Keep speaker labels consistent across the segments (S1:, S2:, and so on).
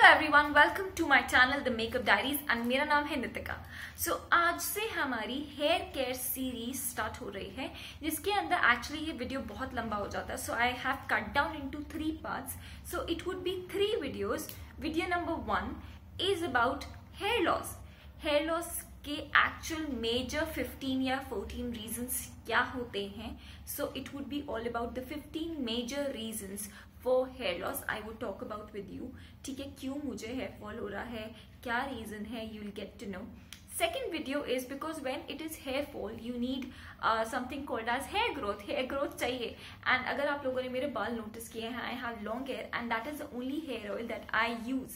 S1: Everyone, welcome to my channel the makeup diaries and मेरा नाम है नितिका। आज से हमारी हेयर केयर सीरीज स्टार्ट हो रही है, जिसके अंदर एक्चुअली ये वीडियो बहुत लंबा हो जाता है। So I have cut down into 3 parts, so it would be 3 videos. Video number 1 is about hair loss. Hair loss के एक्चुअल मेजर 15 या 14 रीजंस क्या होते हैं। So it would be all about the 15 major reasons for hair loss I would talk about with you. ठीक है, क्यों मुझे hair fall हो रहा है, क्या रीजन है, you will get to know. Second video is because when it is hair fall you need something called as hair growth. Hair growth चाहिए, and अगर आप लोगों ने मेरे बाल नोटिस किए हैं, I have long hair and that is the only hair oil that I use,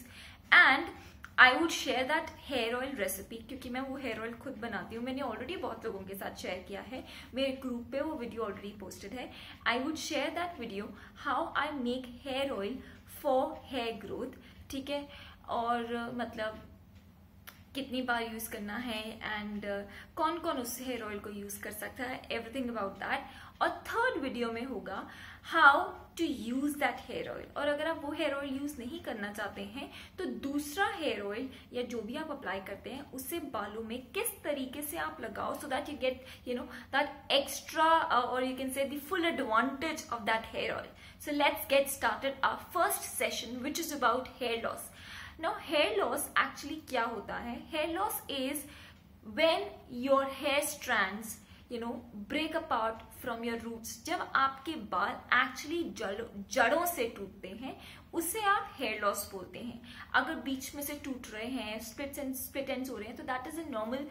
S1: and I would share that hair oil recipe क्योंकि मैं वो hair oil खुद बनाती हूँ। मैंने ऑलरेडी बहुत लोगों के साथ शेयर किया है, मेरे ग्रुप पे वो वीडियो ऑलरेडी पोस्टेड है। I would share that video how I make hair oil for hair growth। ठीक है, और मतलब कितनी बार यूज करना है एंड कौन कौन उस हेयर ऑयल को यूज कर सकता है, एवरीथिंग अबाउट दैट। और थर्ड वीडियो में होगा how to use that hair oil. और अगर आप वो हेयर ऑयल यूज नहीं करना चाहते हैं तो दूसरा हेयर ऑयल या जो भी आप अप्लाई करते हैं उससे बालों में किस तरीके से आप लगाओ, so that you get that extra और you can say the full advantage of that hair oil. So let's get started our first session which is about hair loss. Now hair loss actually क्या होता है? Hair loss is when your hair strands break apart from your roots। जब आपके बाल actually जड़ों से टूटते हैं उसे आप हेयर लॉस बोलते हैं। अगर बीच में से टूट रहे हैं, स्प्लिट एंड्स हो रहे हैं, तो that is a normal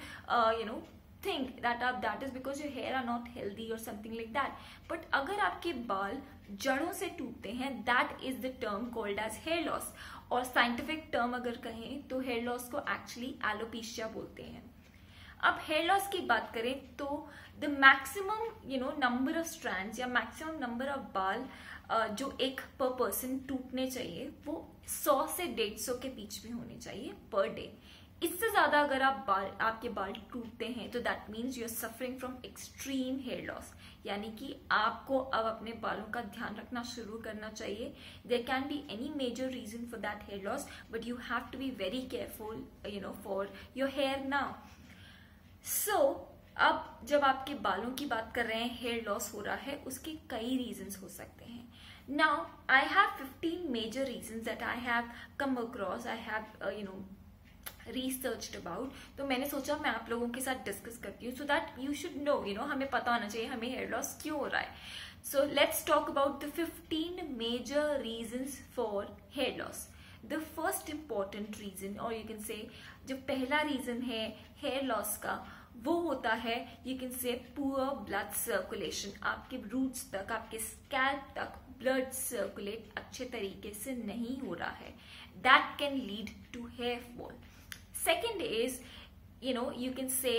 S1: think that is because your hair are not healthy or something like that। but अगर आपके बाल जड़ों से टूटते हैं, that is the term called as hair loss। और साइंटिफिक टर्म अगर कहें तो हेयर लॉस को एक्चुअली एलोपेशिया बोलते हैं। अब हेयर लॉस की बात करें तो the maximum number of strands या मैक्सिमम नंबर ऑफ बाल जो एक पर पर्सन टूटने चाहिए वो 100 से 150 के बीच में होने चाहिए पर डे। इससे ज्यादा अगर आपके बाल टूटते हैं तो that means you are suffering from extreme hair loss, यानी कि आपको अब अपने बालों का ध्यान रखना शुरू करना चाहिए। There can be any major reason for that hair loss, but you have to be very careful for your hair now. So अब जब आपके बालों की बात कर रहे हैं, हेयर लॉस हो रहा है, उसके कई रीजंस हो सकते हैं। Now I have 15 major reasons that I have come across, I have researched about. तो मैंने सोचा मैं आप लोगों के साथ डिस्कस करती हूँ, सो दैट यू शुड नो हमें पता होना चाहिए हमें हेयर लॉस क्यों हो रहा है। So let's talk about the 15 major reasons for hair loss. The first important reason, और यू कैन से जो पहला रीजन है हेयर लॉस का, वो होता है यू कैन से पुअर ब्लड सर्कुलेशन। आपके रूट्स तक, आपके स्कैल्प तक ब्लड सर्कुलेट अच्छे तरीके से नहीं हो रहा है। That can lead to hair fall. Second is you can say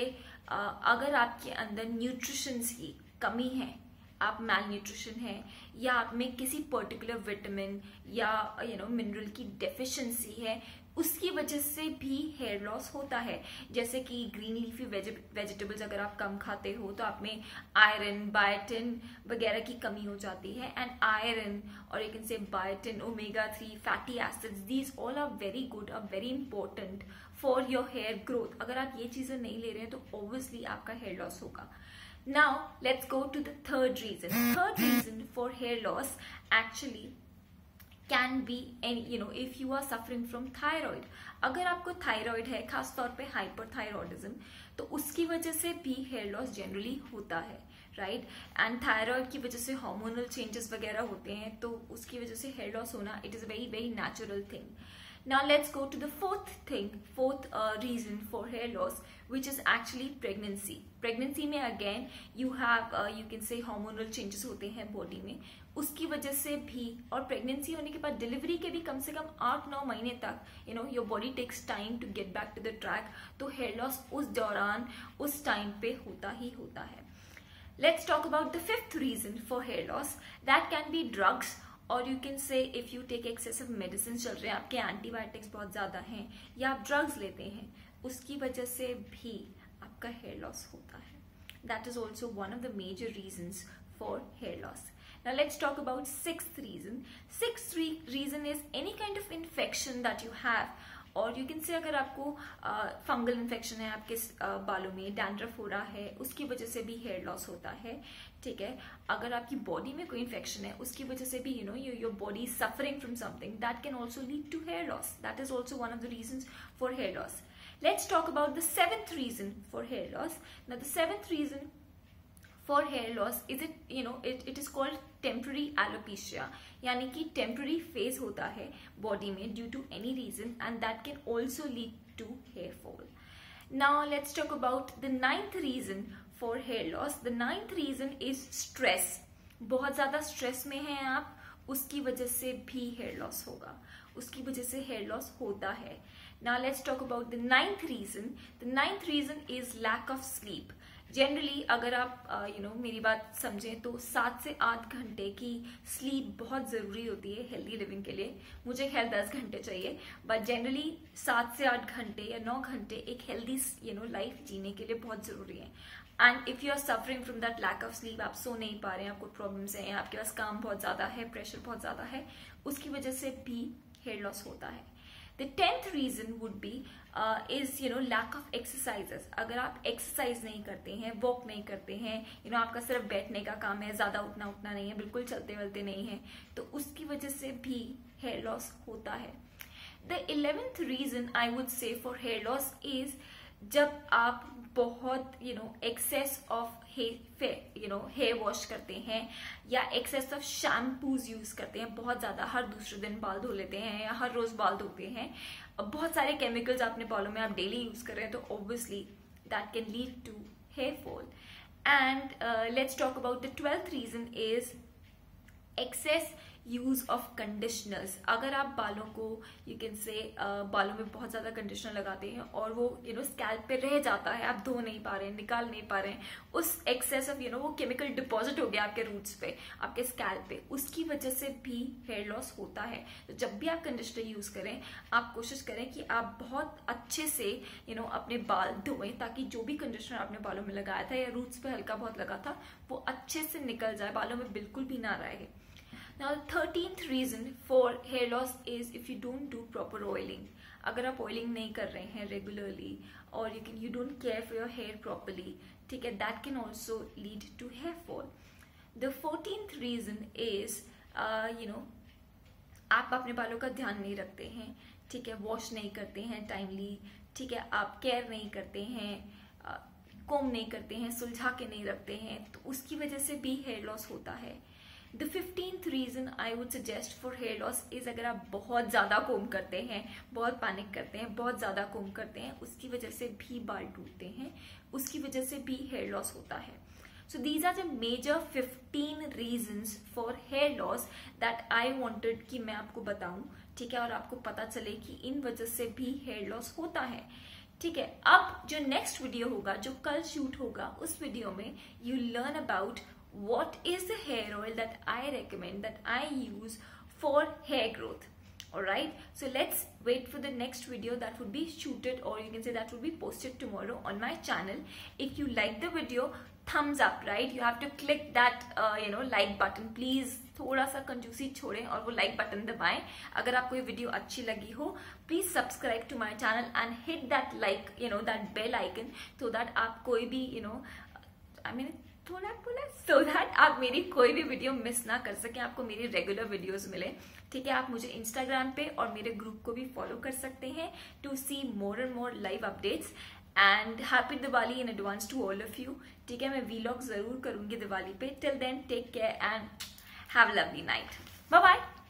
S1: अगर आपके अंदर न्यूट्रिशंस की कमी है, आप मैल न्यूट्रिशन है, या आप में किसी पर्टिकुलर विटामिन या मिनरल की डेफिशिएंसी है, उसकी वजह से भी हेयर लॉस होता है। जैसे कि ग्रीन लीफी वेजिटेबल्स अगर आप कम खाते हो तो आप में आयरन, बायोटिन वगैरह की कमी हो जाती है। एंड आयरन और you can say biotin, omega 3 fatty acids, these all are very good, are very important for your hair growth. अगर आप ये चीजें नहीं ले रहे हैं तो ऑब्वियसली आपका हेयर लॉस होगा। Now let's go to the third reason. Third reason for hair loss actually can be if you are suffering from thyroid। अगर आपको थायराइड है, खास तौर पे हाइपरथायरॉयडिज्म, तो उसकी वजह से भी हेयर लॉस जनरली होता है, राइट। एंड थायराइड की वजह से हार्मोनल चेंजेस वगैरह होते हैं, तो उसकी वजह से हेयर लॉस होना it is a very very natural thing. Now let's go to the fourth reason for hair loss, which is actually pregnancy। Pregnancy में again you have you can say hormonal changes होते हैं body में, उसकी वजह से भी। और pregnancy होने के बाद डिलीवरी के भी कम से कम 8-9 महीने तक your body takes time to get back to the track, तो हेयर लॉस उस दौरान उस टाइम पे होता ही होता है। Let's talk about the fifth reason for hair loss, that can be drugs। और you can say if you take excessive medicine चल रहे हैं, आपके एंटीबायोटिक्स बहुत ज्यादा हैं, या आप ड्रग्स लेते हैं, उसकी वजह से भी आपका हेयर लॉस होता है। That is also one of the major reasons for hair loss. Now let's talk about sixth reason. Sixth reason is any kind of infection that you have, और यू कैन से अगर आपको fungal infection है आपके बालों में, dandruff हो रहा है, उसकी वजह से भी हेयर लॉस होता है, ठीक है। अगर आपकी बॉडी में कोई इन्फेक्शन है उसकी वजह से भी your body suffering from something, that can also lead to hair loss. That is also one of the reasons for hair loss. Let's talk about the seventh reason for hair loss. Now the seventh reason for hair loss is it is called temporary alopecia, यानी कि temporary phase होता है body में due to any reason, and that can also lead to hair fall. Now let's talk about the ninth reason for hair loss. The ninth reason is stress. बहुत ज्यादा stress में हैं आप, उसकी वजह से भी hair loss होगा, उसकी वजह से hair loss होता है. Now let's talk about the ninth reason. The ninth reason is lack of sleep. Generally अगर आप मेरी बात समझें तो 7 से 8 घंटे की स्लीप बहुत ज़रूरी होती है हेल्दी लिविंग के लिए. मुझे खैर 10 घंटे चाहिए, बट जनरली 7 से 8 घंटे या 9 घंटे एक हेल्दी लाइफ जीने के लिए बहुत ज़रूरी है. And if you are suffering from that lack of sleep, आप सो नहीं पा रहे हैं, आपको प्रॉब्लम्स हैं, आपके पास काम बहुत ज़्यादा है, प्रेशर बहुत ज़्यादा है, उसकी वजह से भी हेयर लॉस होता है. The 10th reason would be is lack of exercises. अगर आप एक्सरसाइज नहीं करते हैं, वॉक नहीं करते हैं, आपका सिर्फ बैठने का काम है, ज्यादा उठना नहीं है, बिल्कुल चलते वलते नहीं है, तो उसकी वजह से भी हेयर लॉस होता है. The 11th reason I would say for hair loss is जब आप बहुत एक्सेस ऑफ हेयर वॉश करते हैं या एक्सेस ऑफ शैम्पूज यूज करते हैं, बहुत ज्यादा हर दूसरे दिन बाल धो लेते हैं या हर रोज बाल धोते हैं, बहुत सारे केमिकल्स अपने बालों में आप डेली यूज कर रहे हैं, तो obviously that can lead to hair fall. And let's talk about the 12th reason is excess use of conditioners. अगर आप बालों को यू कैन से बालों में बहुत ज्यादा कंडीशनर लगाते हैं और वो स्कैल्प पे रह जाता है, आप धो नहीं पा रहे हैं, निकाल नहीं पा रहे हैं, उस एक्सेस ऑफ वो केमिकल डिपॉजिट हो गया आपके रूट्स पे, आपके स्कैल्प पे, उसकी वजह से भी हेयर लॉस होता है. तो जब भी आप कंडीशनर यूज करें, आप कोशिश करें कि आप बहुत अच्छे से अपने बाल धोएं, ताकि जो भी कंडीशनर आपने बालों में लगाया था या रूट्स पे हल्का बहुत लगा था वो अच्छे से निकल जाए, बालों में बिल्कुल भी ना रहे. Now the 13th reason for hair loss is if you don't do proper oiling. अगर आप oiling नहीं कर रहे हैं regularly और you don't care for your hair properly, ठीक है, that can also lead to hair fall. The 14th reason is आप अपने बालों का ध्यान नहीं रखते हैं, ठीक है, वॉश नहीं करते हैं टाइमली, ठीक है, आप केयर नहीं करते हैं, कोम नहीं करते हैं, सुलझा के नहीं रखते हैं, तो उसकी वजह से भी हेयर लॉस होता है. The 15th reason I would suggest for hair loss is अगर आप बहुत ज़्यादा कोम करते हैं, बहुत पैनिक करते हैं, बहुत ज़्यादा कोम करते हैं, उसकी वजह से भी बाल टूटते हैं, उसकी वजह से भी हेयर लॉस होता है. So these are the major 15 reasons for hair loss that I wanted कि मैं आपको बताऊं, ठीक है, और आपको पता चले कि इन वजह से भी हेयर लॉस होता है, ठीक है. अब जो नेक्स्ट वीडियो होगा, जो कल शूट होगा, उस वीडियो में you learn about what is the hair oil that I recommend, that I use for hair growth. Alright, so let's wait for the next video that would be shooted, or you can say that would be posted tomorrow on my channel. If you like the video, thumbs up, right? You have to click that like button. Please थोड़ा सा कंजूसी छोड़ें और वो like button दबाएं. अगर आपको ये वीडियो अच्छी लगी हो, please subscribe to my channel and hit that that bell icon, so that आप कोई भी so that आप मेरी कोई भी वीडियो मिस ना कर सकें, आपको मेरी रेगुलर वीडियोस मिले, ठीक है. आप मुझे इंस्टाग्राम पे और मेरे ग्रुप को भी फॉलो कर सकते हैं to see more and more live updates. And happy Diwali in advance to all of you, ठीक है. मैं वीलॉग जरूर करूंगी दिवाली पे. Till then take care and have a lovely night. Bye bye.